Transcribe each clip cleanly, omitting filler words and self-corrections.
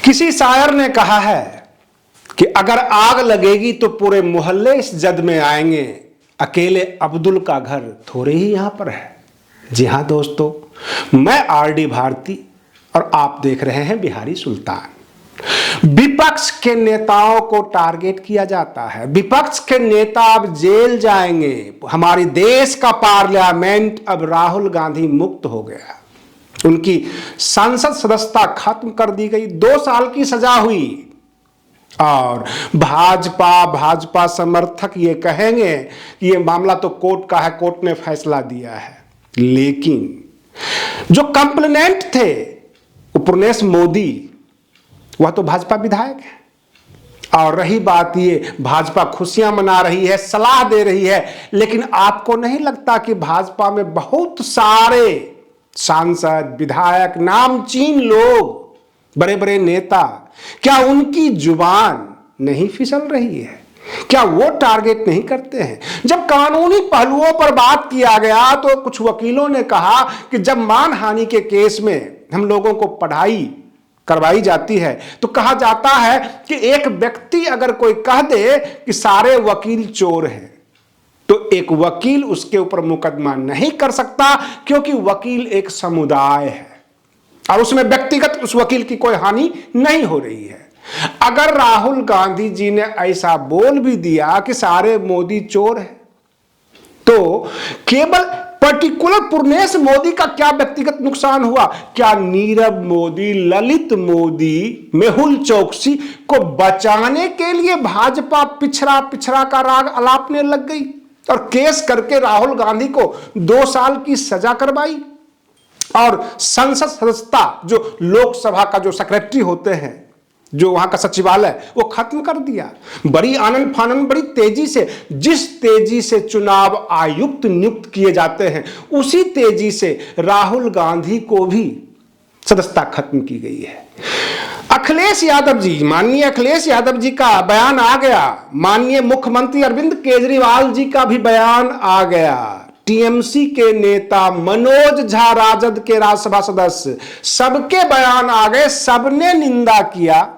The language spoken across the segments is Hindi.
किसी शायर ने कहा है कि अगर आग लगेगी तो पूरे मोहल्ले इस जद में आएंगे, अकेले अब्दुल का घर थोड़े ही यहां पर है। जी हां दोस्तों, मैं आरडी भारती और आप देख रहे हैं बिहारी सुल्तान। विपक्ष के नेताओं को टारगेट किया जाता है। विपक्ष के नेता अब जेल जाएंगे। हमारे देश का पार्लियामेंट अब राहुल गांधी मुक्त हो गया। उनकी संसद सदस्यता खत्म कर दी गई, 2 साल की सजा हुई। और भाजपा समर्थक ये कहेंगे कि ये मामला तो कोर्ट का है, कोर्ट ने फैसला दिया है। लेकिन जो कंप्लेनेंट थे उपरनेश मोदी, वह तो भाजपा विधायक है। और रही बात ये, भाजपा खुशियां मना रही है, सलाह दे रही है, लेकिन आपको नहीं लगता कि भाजपा में बहुत सारे सांसद, विधायक, नामचीन लोग, बड़े बड़े नेता, क्या उनकी जुबान नहीं फिसल रही है? क्या वो टारगेट नहीं करते हैं? जब कानूनी पहलुओं पर बात किया गया तो कुछ वकीलों ने कहा कि जब मानहानि के केस में हम लोगों को पढ़ाई करवाई जाती है तो कहा जाता है कि एक व्यक्ति अगर कोई कह दे कि सारे वकील चोर हैं तो एक वकील उसके ऊपर मुकदमा नहीं कर सकता, क्योंकि वकील एक समुदाय है और उसमें व्यक्तिगत उस वकील की कोई हानि नहीं हो रही है। अगर राहुल गांधी जी ने ऐसा बोल भी दिया कि सारे मोदी चोर हैं, तो केवल पर्टिकुलर पुरनेश मोदी का क्या व्यक्तिगत नुकसान हुआ? क्या नीरव मोदी, ललित मोदी, मेहुल चोकसी को बचाने के लिए भाजपा पिछड़ा का राग अलापने लग गई और केस करके राहुल गांधी को 2 साल की सजा करवाई? और संसद सदस्यता, जो लोकसभा का जो सेक्रेटरी होते हैं, जो वहां का सचिवालय, वो खत्म कर दिया। बड़ी आनन फानन, बड़ी तेजी से, जिस तेजी से चुनाव आयुक्त नियुक्त किए जाते हैं उसी तेजी से राहुल गांधी को भी सदस्यता खत्म की गई है। अखिलेश यादव जी, माननीय अखिलेश यादव जी का बयान आ गया, माननीय मुख्यमंत्री अरविंद केजरीवाल जी का भी बयान आ गया, टीएमसी के नेता मनोज झा, राजद के राज्यसभा सदस्य, सबके बयान आ गए, सबने निंदा किया।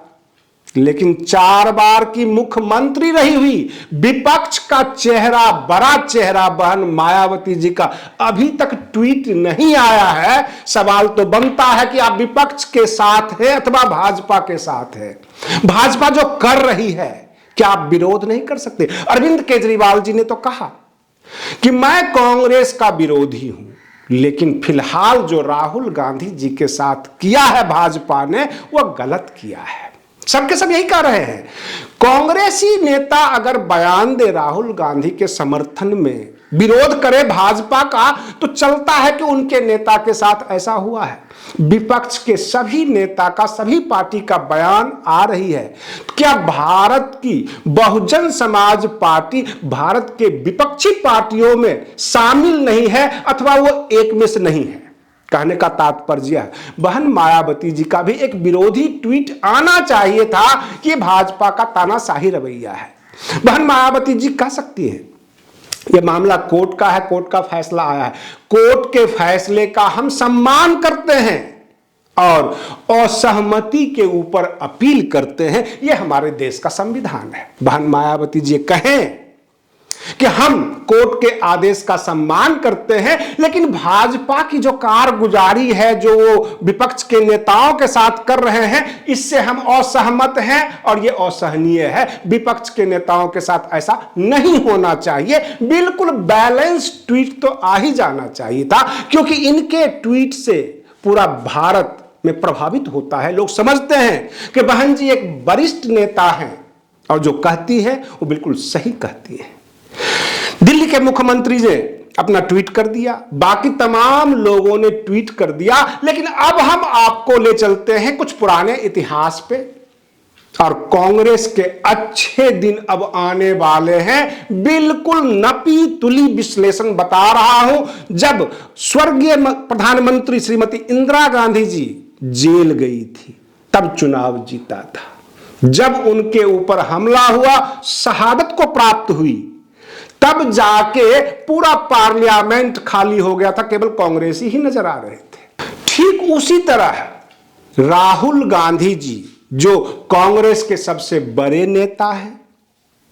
लेकिन 4 बार की मुख्यमंत्री रही हुई विपक्ष का चेहरा, बड़ा चेहरा बहन मायावती जी का अभी तक ट्वीट नहीं आया है। सवाल तो बनता है कि आप विपक्ष के साथ हैं अथवा भाजपा के साथ हैं। भाजपा जो कर रही है, क्या आप विरोध नहीं कर सकते? अरविंद केजरीवाल जी ने तो कहा कि मैं कांग्रेस का विरोधी हूं, लेकिन फिलहाल जो राहुल गांधी जी के साथ किया है भाजपा ने, वह गलत किया है। सबके सब यही कह रहे हैं। कांग्रेसी नेता अगर बयान दे राहुल गांधी के समर्थन में, विरोध करे भाजपा का, तो चलता है कि उनके नेता के साथ ऐसा हुआ है। विपक्ष के सभी नेता का, सभी पार्टी का बयान आ रही है। क्या भारत की बहुजन समाज पार्टी भारत के विपक्षी पार्टियों में शामिल नहीं है अथवा वो एक में से नहीं है? कहने का तात्पर्य है, बहन मायावती जी का भी एक विरोधी ट्वीट आना चाहिए था कि भाजपा का तानाशाही रवैया है। बहन मायावती जी कह सकती है यह मामला कोर्ट का है, कोर्ट का फैसला आया है, कोर्ट के फैसले का हम सम्मान करते हैं और असहमति के ऊपर अपील करते हैं। यह हमारे देश का संविधान है। बहन मायावती जी कहें कि हम कोर्ट के आदेश का सम्मान करते हैं, लेकिन भाजपा की जो कारगुजारी है, जो वो विपक्ष के नेताओं के साथ कर रहे हैं, इससे हम असहमत हैं और ये असहनीय है। विपक्ष के नेताओं के साथ ऐसा नहीं होना चाहिए। बिल्कुल बैलेंस ट्वीट तो आ ही जाना चाहिए था, क्योंकि इनके ट्वीट से पूरा भारत में प्रभावित होता है। लोग समझते हैं कि बहन जी एक वरिष्ठ नेता हैं और जो कहती है वो बिल्कुल सही कहती है। दिल्ली के मुख्यमंत्री ने अपना ट्वीट कर दिया, बाकी तमाम लोगों ने ट्वीट कर दिया, लेकिन अब हम आपको ले चलते हैं कुछ पुराने इतिहास पे। और कांग्रेस के अच्छे दिन अब आने वाले हैं। बिल्कुल नपी तुली विश्लेषण बता रहा हूं। जब स्वर्गीय प्रधानमंत्री श्रीमती इंदिरा गांधी जी जेल गई थी, तब चुनाव जीता था। जब उनके ऊपर हमला हुआ, शहादत को प्राप्त हुई, तब जाके पूरा पार्लियामेंट खाली हो गया था, केवल कांग्रेसी ही नजर आ रहे थे। ठीक उसी तरह राहुल गांधी जी जो कांग्रेस के सबसे बड़े नेता हैं,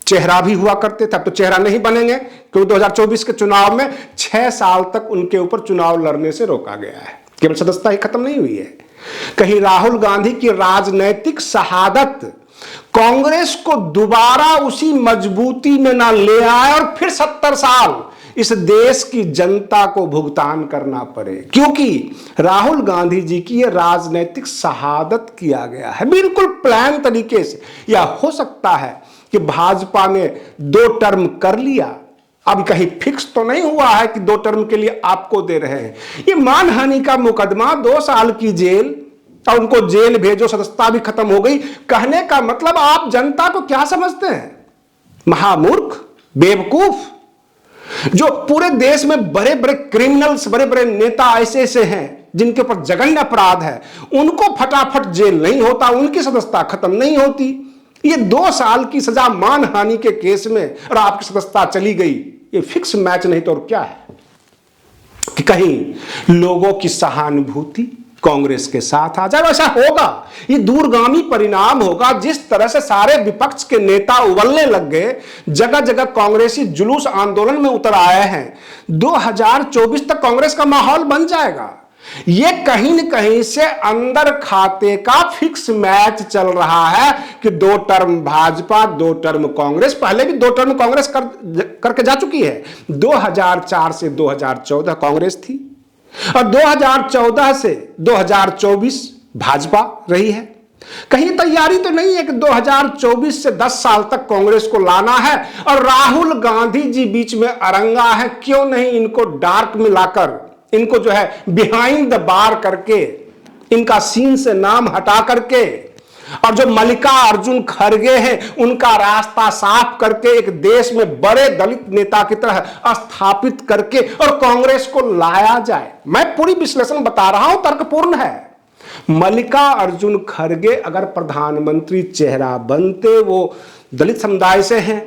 चेहरा भी हुआ करते थे, अब तो चेहरा नहीं बनेंगे क्योंकि 2024 के चुनाव में 6 साल तक उनके ऊपर चुनाव लड़ने से रोका गया है, केवल सदस्यता ही खत्म नहीं हुई है। कहीं राहुल गांधी की राजनैतिक शहादत कांग्रेस को दोबारा उसी मजबूती में ना ले आए और फिर 70 साल इस देश की जनता को भुगतान करना पड़े, क्योंकि राहुल गांधी जी की यह राजनैतिक शहादत किया गया है बिल्कुल प्लान तरीके से। या हो सकता है कि भाजपा ने 2 टर्म कर लिया, अब कहीं फिक्स तो नहीं हुआ है कि 2 टर्म के लिए आपको दे रहे हैं। ये मानहानि का मुकदमा, 2 साल की जेल और उनको जेल भेजो, सदस्यता भी खत्म हो गई। कहने का मतलब आप जनता को क्या समझते हैं? महामूर्ख, बेवकूफ। जो पूरे देश में बड़े बड़े क्रिमिनल्स, बड़े बड़े नेता ऐसे ऐसे हैं जिनके ऊपर जघन्य अपराध है, उनको फटाफट जेल नहीं होता, उनकी सदस्यता खत्म नहीं होती। ये 2 साल की सजा मानहानि के केस में और आपकी सदस्यता चली गई। ये फिक्स मैच नहीं तो और क्या है कि कहीं लोगों की सहानुभूति कांग्रेस के साथ आ जाए। ऐसा होगा, ये दूरगामी परिणाम होगा। जिस तरह से सारे विपक्ष के नेता उबलने लग गए, जगह जगह कांग्रेसी जुलूस आंदोलन में उतर आए हैं, 2024 तक कांग्रेस का माहौल बन जाएगा। ये कहीं न कहीं से अंदर खाते का फिक्स मैच चल रहा है कि 2 टर्म भाजपा, 2 टर्म कांग्रेस। पहले भी 2 टर्म कांग्रेस करके जा चुकी है। 2004 से 2014 कांग्रेस थी और 2014 से 2024 भाजपा रही है। कहीं तैयारी तो नहीं है कि 2024 से 10 साल तक कांग्रेस को लाना है और राहुल गांधी जी बीच में अरंगा है। क्यों नहीं इनको डार्क में लाकर, इनको जो है बिहाइंड द बार करके, इनका सीन से नाम हटा करके और जो मल्लिकार्जुन खड़गे हैं उनका रास्ता साफ करके एक देश में बड़े दलित नेता की तरह स्थापित करके और कांग्रेस को लाया जाए। मैं पूरी विश्लेषण बता रहा हूं, तर्कपूर्ण है। मल्लिकार्जुन खड़गे अगर प्रधानमंत्री चेहरा बनते, वो दलित समुदाय से हैं,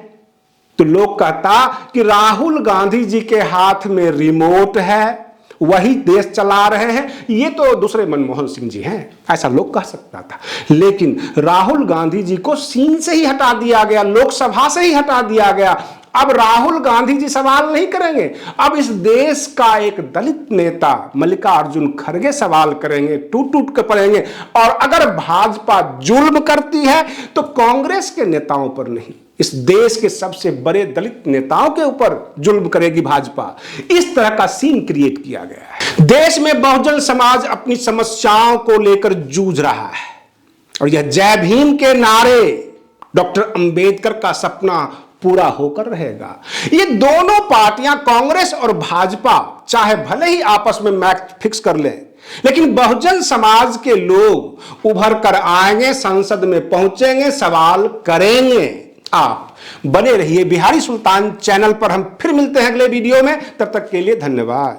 तो लोग कहता कि राहुल गांधी जी के हाथ में रिमोट है, वही देश चला रहे हैं, ये तो दूसरे मनमोहन सिंह जी हैं, ऐसा लोग कह सकता था। लेकिन राहुल गांधी जी को सीन से ही हटा दिया गया, लोकसभा से ही हटा दिया गया। अब राहुल गांधी जी सवाल नहीं करेंगे, अब इस देश का एक दलित नेता मल्लिकार्जुन खड़गे सवाल करेंगे, टूट टूट के पड़ेंगे। और अगर भाजपा जुल्म करती है तो कांग्रेस के नेताओं पर नहीं, इस देश के सबसे बड़े दलित नेताओं के ऊपर जुल्म करेगी भाजपा। इस तरह का सीन क्रिएट किया गया है। देश में बहुजन समाज अपनी समस्याओं को लेकर जूझ रहा है और यह जय भीम के नारे, डॉक्टर अंबेडकर का सपना पूरा होकर रहेगा। ये दोनों पार्टियां, कांग्रेस और भाजपा, चाहे भले ही आपस में मैच फिक्स कर लें, लेकिन बहुजन समाज के लोग उभर कर आएंगे, संसद में पहुंचेंगे, सवाल करेंगे। आप बने रहिए बिहारी सुल्तान चैनल पर। हम फिर मिलते हैं अगले वीडियो में, तब तक के लिए धन्यवाद।